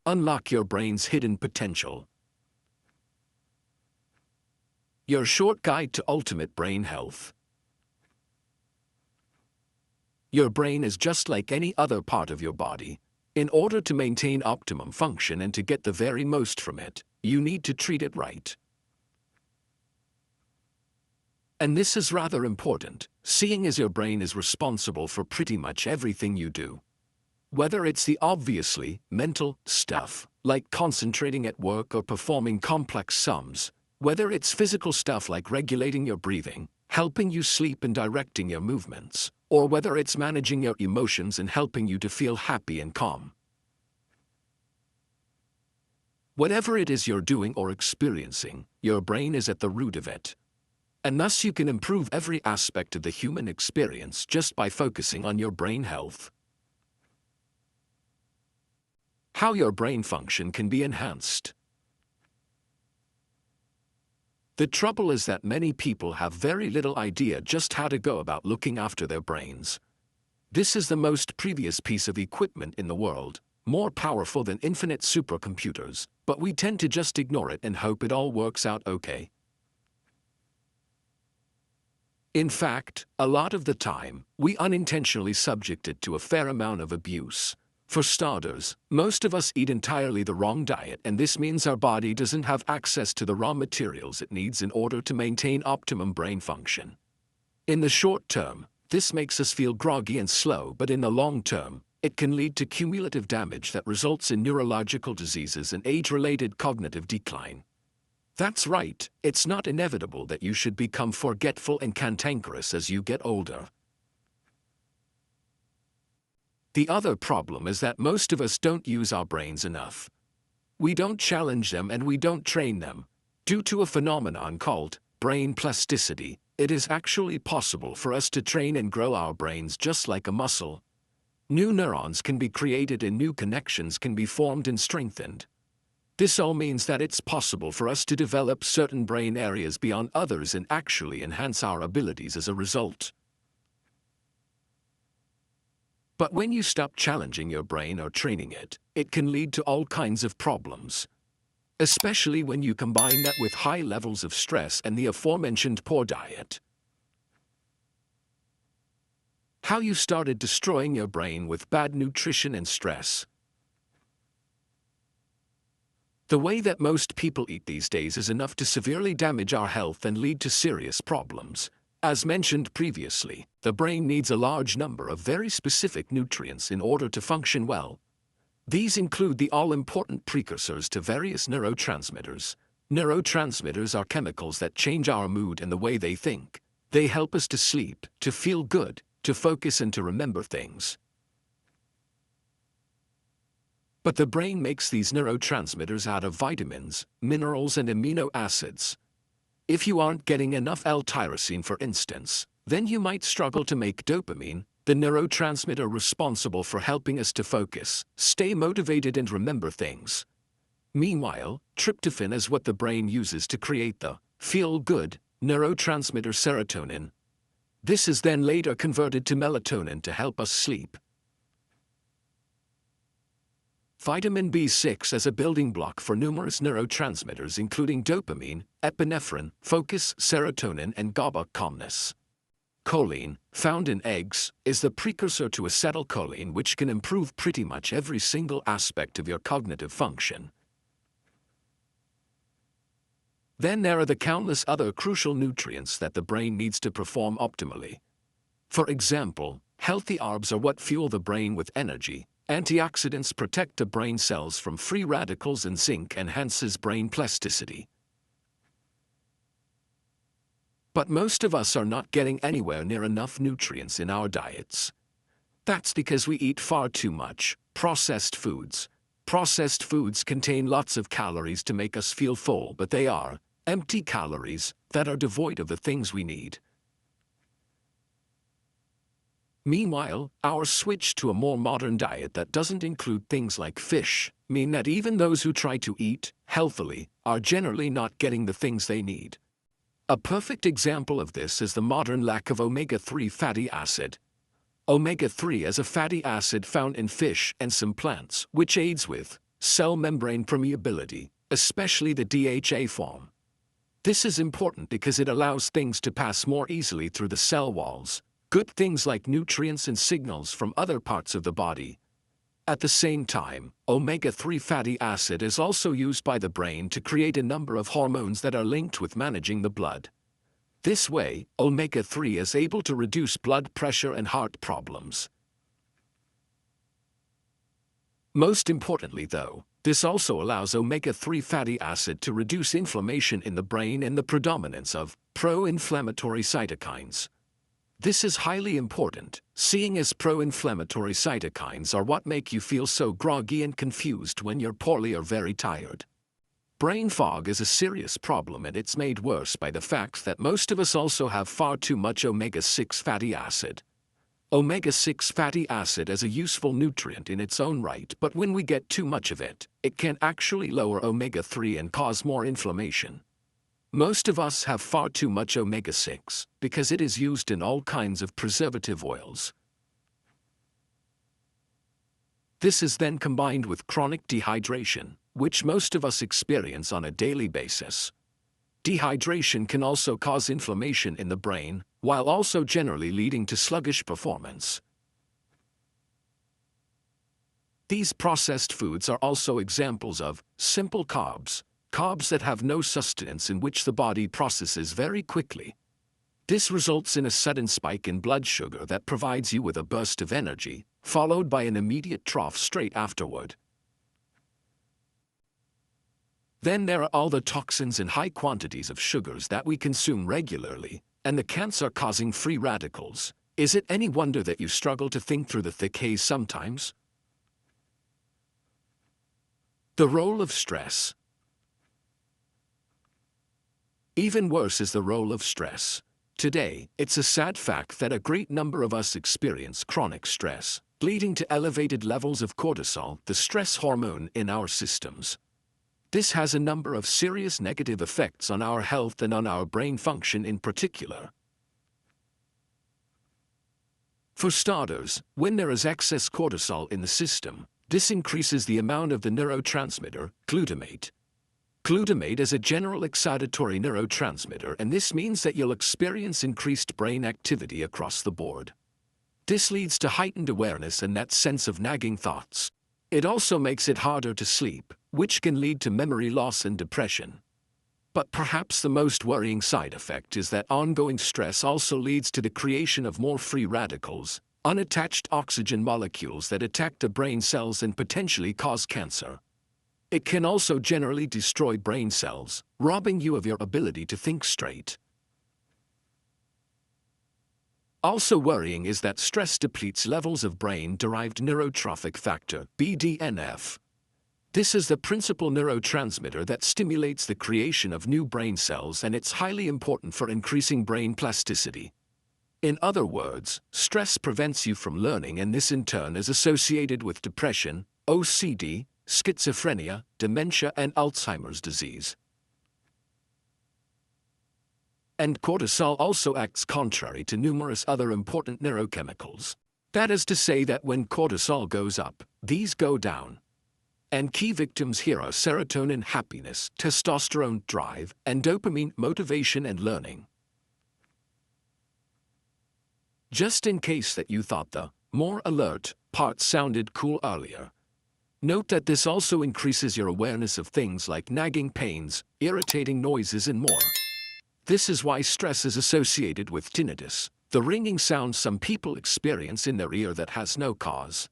Unlock your brain's hidden potential. Your short guide to ultimate brain health. Your brain is just like any other part of your body. In order to maintain optimum function and to get the very most from it, you need to treat it right. And this is rather important, seeing as your brain is responsible for pretty much everything you do. Whether it's the obviously mental stuff, like concentrating at work or performing complex sums, whether it's physical stuff like regulating your breathing, helping you sleep and directing your movements, or whether it's managing your emotions and helping you to feel happy and calm. Whatever it is you're doing or experiencing, your brain is at the root of it. And thus you can improve every aspect of the human experience just by focusing on your brain health. How your brain function can be enhanced. The trouble is that many people have very little idea just how to go about looking after their brains. This is the most previous piece of equipment in the world, more powerful than infinite supercomputers, but we tend to just ignore it and hope it all works out okay. In fact, a lot of the time, we unintentionally subject it to a fair amount of abuse. For starters, most of us eat entirely the wrong diet, and this means our body doesn't have access to the raw materials it needs in order to maintain optimum brain function. In the short term, this makes us feel groggy and slow, but in the long term, it can lead to cumulative damage that results in neurological diseases and age-related cognitive decline. That's right, it's not inevitable that you should become forgetful and cantankerous as you get older. The other problem is that most of us don't use our brains enough. We don't challenge them and we don't train them. Due to a phenomenon called brain plasticity, it is actually possible for us to train and grow our brains just like a muscle. New neurons can be created and new connections can be formed and strengthened. This all means that it's possible for us to develop certain brain areas beyond others and actually enhance our abilities as a result. But when you stop challenging your brain or training it, it can lead to all kinds of problems. Especially when you combine that with high levels of stress and the aforementioned poor diet. How you started destroying your brain with bad nutrition and stress. The way that most people eat these days is enough to severely damage our health and lead to serious problems. As mentioned previously, the brain needs a large number of very specific nutrients in order to function well. These include the all-important precursors to various neurotransmitters. Neurotransmitters are chemicals that change our mood and the way they think. They help us to sleep, to feel good, to focus and to remember things. But the brain makes these neurotransmitters out of vitamins, minerals and amino acids. If you aren't getting enough L-tyrosine, for instance, then you might struggle to make dopamine, the neurotransmitter responsible for helping us to focus, stay motivated and remember things. Meanwhile, tryptophan is what the brain uses to create the feel-good neurotransmitter serotonin. This is then later converted to melatonin to help us sleep. Vitamin B6 as a building block for numerous neurotransmitters including dopamine, epinephrine, focus, serotonin and GABA, calmness. Choline, found in eggs, is the precursor to acetylcholine, which can improve pretty much every single aspect of your cognitive function. Then there are the countless other crucial nutrients that the brain needs to perform optimally. For example, healthy carbs are what fuel the brain with energy. Antioxidants protect the brain cells from free radicals and zinc enhances brain plasticity. But most of us are not getting anywhere near enough nutrients in our diets. That's because we eat far too much processed foods. Processed foods contain lots of calories to make us feel full, but they are empty calories that are devoid of the things we need. Meanwhile, our switch to a more modern diet that doesn't include things like fish mean that even those who try to eat healthily are generally not getting the things they need. A perfect example of this is the modern lack of omega-3 fatty acid. Omega-3 is a fatty acid found in fish and some plants, which aids with cell membrane permeability, especially the DHA form. This is important because it allows things to pass more easily through the cell walls, good things like nutrients and signals from other parts of the body. At the same time, omega-3 fatty acid is also used by the brain to create a number of hormones that are linked with managing the blood. This way, omega-3 is able to reduce blood pressure and heart problems. Most importantly, though, this also allows omega-3 fatty acid to reduce inflammation in the brain and the predominance of pro-inflammatory cytokines. This is highly important, seeing as pro-inflammatory cytokines are what make you feel so groggy and confused when you're poorly or very tired. Brain fog is a serious problem, and it's made worse by the fact that most of us also have far too much omega-6 fatty acid. Omega-6 fatty acid is a useful nutrient in its own right, but when we get too much of it, it can actually lower omega-3 and cause more inflammation. Most of us have far too much omega-6 because it is used in all kinds of preservative oils. This is then combined with chronic dehydration, which most of us experience on a daily basis. Dehydration can also cause inflammation in the brain, while also generally leading to sluggish performance. These processed foods are also examples of simple carbs, carbs that have no sustenance in which the body processes very quickly. This results in a sudden spike in blood sugar that provides you with a burst of energy, followed by an immediate trough straight afterward. Then there are all the toxins and high quantities of sugars that we consume regularly, and the cancer-causing free radicals. Is it any wonder that you struggle to think through the thick haze sometimes? The role of stress. Even worse is the role of stress. Today, it's a sad fact that a great number of us experience chronic stress, leading to elevated levels of cortisol, the stress hormone in our systems. This has a number of serious negative effects on our health and on our brain function in particular. For starters, when there is excess cortisol in the system, this increases the amount of the neurotransmitter, glutamate. Glutamate is a general excitatory neurotransmitter, and this means that you'll experience increased brain activity across the board. This leads to heightened awareness and that sense of nagging thoughts. It also makes it harder to sleep, which can lead to memory loss and depression. But perhaps the most worrying side effect is that ongoing stress also leads to the creation of more free radicals, unattached oxygen molecules that attack the brain cells and potentially cause cancer. It can also generally destroy brain cells, robbing you of your ability to think straight. Also worrying is that stress depletes levels of brain-derived neurotrophic factor, BDNF. This is the principal neurotransmitter that stimulates the creation of new brain cells, and it's highly important for increasing brain plasticity. In other words, stress prevents you from learning, and this in turn is associated with depression, OCD, schizophrenia, dementia, and Alzheimer's disease. And cortisol also acts contrary to numerous other important neurochemicals. That is to say that when cortisol goes up, these go down. And key victims here are serotonin, happiness, testosterone, drive, and dopamine, motivation and learning. Just in case that you thought the more alert part sounded cool earlier, note that this also increases your awareness of things like nagging pains, irritating noises, and more. This is why stress is associated with tinnitus, the ringing sound some people experience in their ear that has no cause.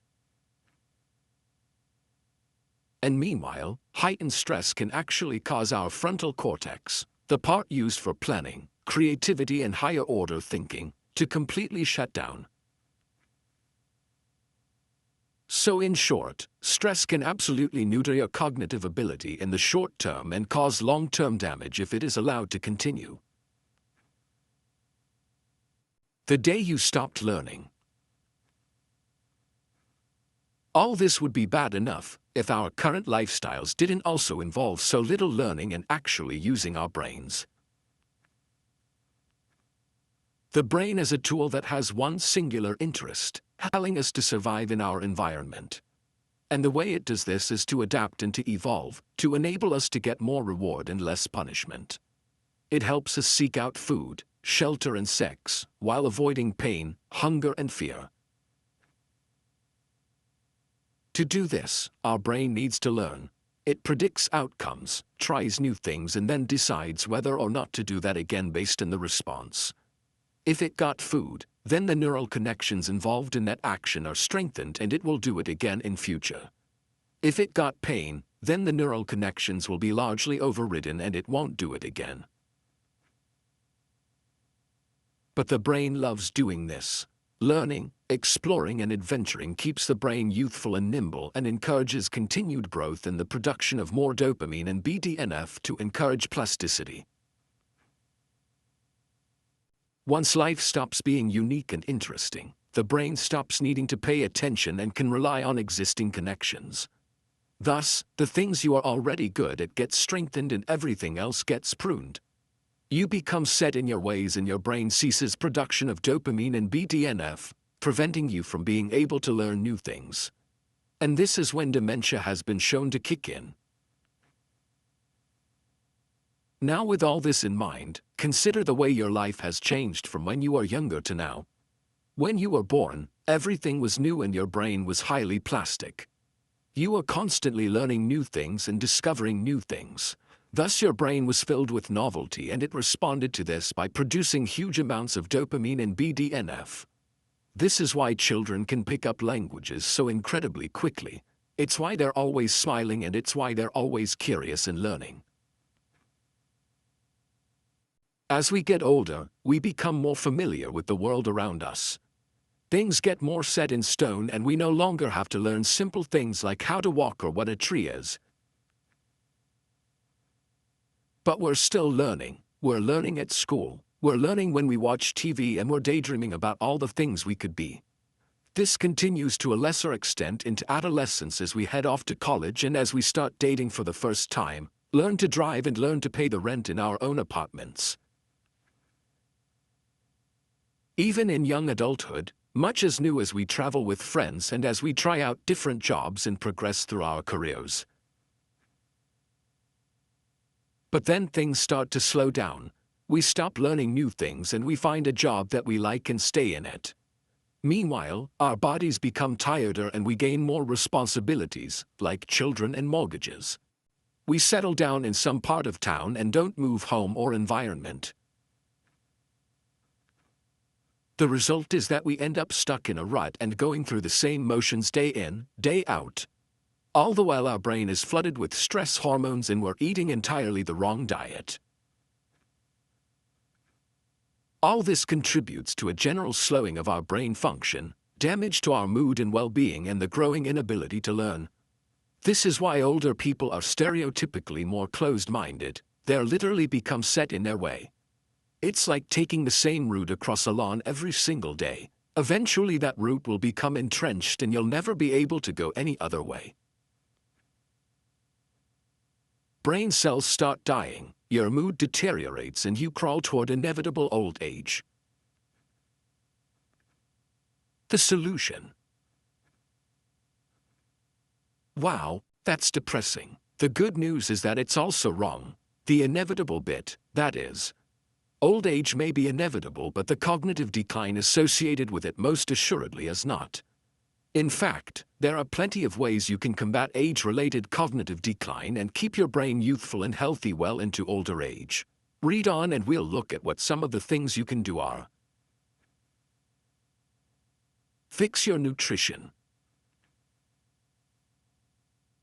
And meanwhile, heightened stress can actually cause our frontal cortex, the part used for planning, creativity, and higher-order thinking, to completely shut down. So in short, stress can absolutely neuter your cognitive ability in the short term and cause long-term damage if it is allowed to continue. The day you stopped learning. All this would be bad enough if our current lifestyles didn't also involve so little learning and actually using our brains. The brain is a tool that has one singular interest: helping us to survive in our environment. And the way it does this is to adapt and to evolve, to enable us to get more reward and less punishment. It helps us seek out food, shelter and sex, while avoiding pain, hunger and fear. To do this, our brain needs to learn. It predicts outcomes, tries new things and then decides whether or not to do that again based on the response. If it got food, then the neural connections involved in that action are strengthened and it will do it again in future. If it got pain, then the neural connections will be largely overridden and it won't do it again. But the brain loves doing this. Learning, exploring and adventuring keeps the brain youthful and nimble and encourages continued growth and the production of more dopamine and BDNF to encourage plasticity. Once life stops being unique and interesting, the brain stops needing to pay attention and can rely on existing connections. Thus, the things you are already good at get strengthened and everything else gets pruned. You become set in your ways and your brain ceases production of dopamine and BDNF, preventing you from being able to learn new things. And this is when dementia has been shown to kick in. Now with all this in mind, consider the way your life has changed from when you were younger to now. When you were born, everything was new and your brain was highly plastic. You were constantly learning new things and discovering new things. Thus your brain was filled with novelty and it responded to this by producing huge amounts of dopamine and BDNF. This is why children can pick up languages so incredibly quickly. It's why they're always smiling and it's why they're always curious and learning. As we get older, we become more familiar with the world around us. Things get more set in stone and we no longer have to learn simple things like how to walk or what a tree is. But we're still learning. We're learning at school. We're learning when we watch TV and we're daydreaming about all the things we could be. This continues to a lesser extent into adolescence as we head off to college and as we start dating for the first time, learn to drive and learn to pay the rent in our own apartments. Even in young adulthood, much is new as we travel with friends and as we try out different jobs and progress through our careers. But then things start to slow down. We stop learning new things and we find a job that we like and stay in it. Meanwhile, our bodies become tireder and we gain more responsibilities, like children and mortgages. We settle down in some part of town and don't move home or environment. The result is that we end up stuck in a rut and going through the same motions day in, day out. All the while our brain is flooded with stress hormones and we're eating entirely the wrong diet. All this contributes to a general slowing of our brain function, damage to our mood and well-being and the growing inability to learn. This is why older people are stereotypically more closed-minded. They're literally become set in their way. It's like taking the same route across a lawn every single day. Eventually that route will become entrenched and you'll never be able to go any other way. Brain cells start dying, your mood deteriorates and you crawl toward inevitable old age. The solution. Wow, that's depressing. The good news is that it's also wrong. The inevitable bit, that is. Old age may be inevitable, but the cognitive decline associated with it most assuredly is not. In fact, there are plenty of ways you can combat age-related cognitive decline and keep your brain youthful and healthy well into older age. Read on and we'll look at what some of the things you can do are. Fix your nutrition.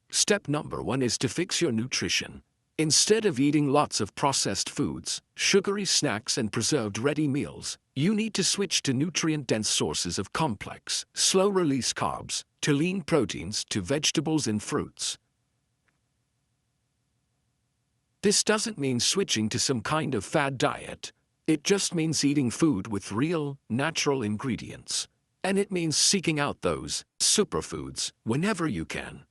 Step number 1 is to fix your nutrition. Instead of eating lots of processed foods, sugary snacks and preserved ready meals, you need to switch to nutrient-dense sources of complex, slow-release carbs, to lean proteins, to vegetables and fruits. This doesn't mean switching to some kind of fad diet. It just means eating food with real, natural ingredients. And it means seeking out those superfoods whenever you can.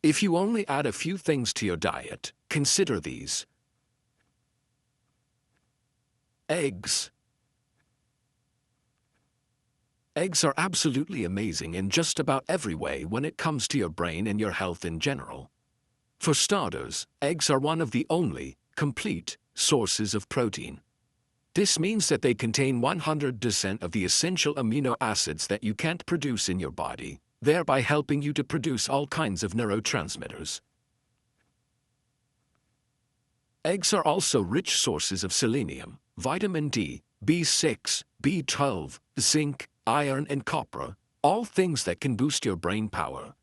If you only add a few things to your diet, consider these. Eggs. Eggs are absolutely amazing in just about every way when it comes to your brain and your health in general. For starters, eggs are one of the only, complete, sources of protein. This means that they contain 100% of the essential amino acids that you can't produce in your body, thereby helping you to produce all kinds of neurotransmitters. Eggs are also rich sources of selenium, vitamin D, B6, B12, zinc, iron and copper, all things that can boost your brain power.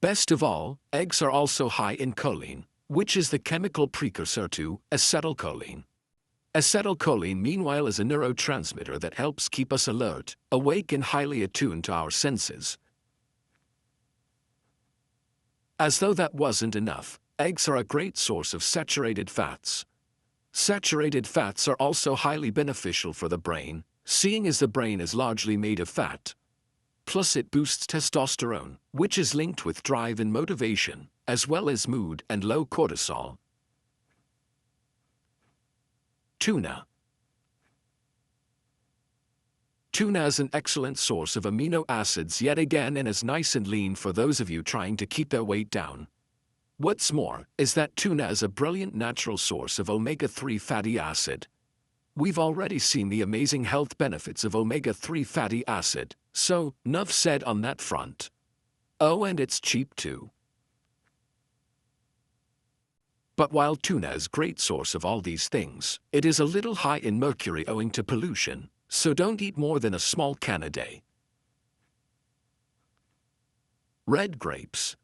Best of all, eggs are also high in choline, which is the chemical precursor to acetylcholine. Acetylcholine, meanwhile, is a neurotransmitter that helps keep us alert, awake and highly attuned to our senses. As though that wasn't enough, eggs are a great source of saturated fats. Saturated fats are also highly beneficial for the brain, seeing as the brain is largely made of fat. Plus it boosts testosterone, which is linked with drive and motivation, as well as mood and low cortisol. Tuna. Tuna is an excellent source of amino acids yet again and is nice and lean for those of you trying to keep their weight down. What's more is that tuna is a brilliant natural source of omega-3 fatty acid. We've already seen the amazing health benefits of omega-3 fatty acid, so enough said on that front. Oh, and it's cheap too. But while tuna is a great source of all these things, it is a little high in mercury owing to pollution, so don't eat more than a small can a day. Red grapes.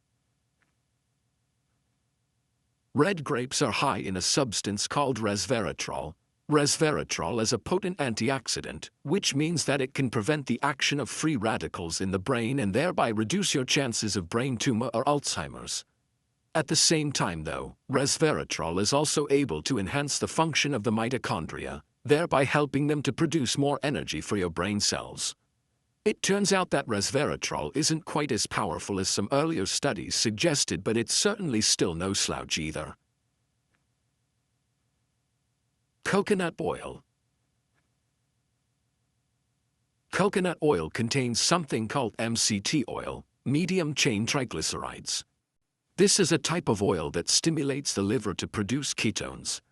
Red grapes are high in a substance called resveratrol. Resveratrol is a potent antioxidant, which means that it can prevent the action of free radicals in the brain and thereby reduce your chances of brain tumor or Alzheimer's. At the same time though, resveratrol is also able to enhance the function of the mitochondria, thereby helping them to produce more energy for your brain cells. It turns out that resveratrol isn't quite as powerful as some earlier studies suggested, but it's certainly still no slouch either. Coconut oil. Coconut oil contains something called MCT oil, medium-chain triglycerides. This is a type of oil that stimulates the liver to produce ketones.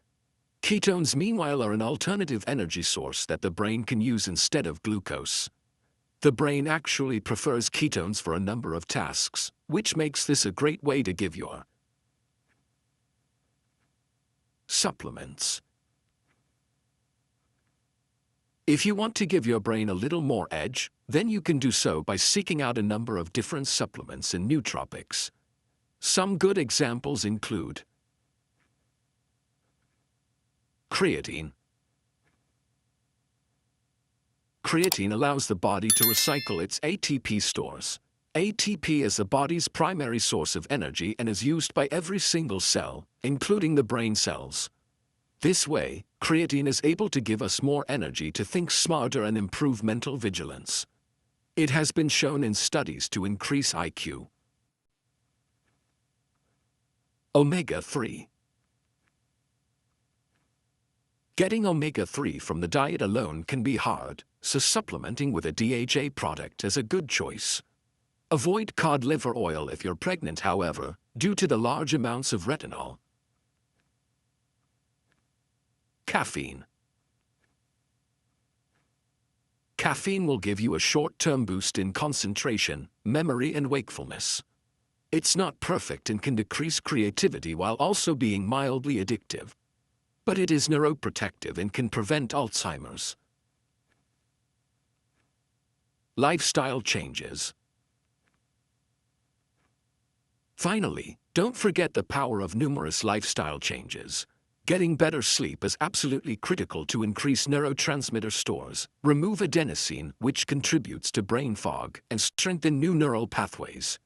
Ketones, meanwhile, are an alternative energy source that the brain can use instead of glucose. The brain actually prefers ketones for a number of tasks, which makes this a great way to give your supplements. If you want to give your brain a little more edge, then you can do so by seeking out a number of different supplements and nootropics. Some good examples include creatine. Creatine allows the body to recycle its ATP stores. ATP is the body's primary source of energy and is used by every single cell, including the brain cells. This way, creatine is able to give us more energy to think smarter and improve mental vigilance. It has been shown in studies to increase IQ. Omega-3. Getting omega-3 from the diet alone can be hard, so supplementing with a DHA product is a good choice. Avoid cod liver oil if you're pregnant, however, due to the large amounts of retinol. Caffeine. Caffeine will give you a short-term boost in concentration, memory, and wakefulness. It's not perfect and can decrease creativity while also being mildly addictive. But it is neuroprotective and can prevent Alzheimer's. Lifestyle changes. Finally, don't forget the power of numerous lifestyle changes. Getting better sleep is absolutely critical to increase neurotransmitter stores, remove adenosine, which contributes to brain fog, and strengthen new neural pathways.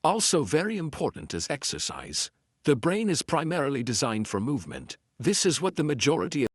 Also very important is exercise. The brain is primarily designed for movement. This is what the majority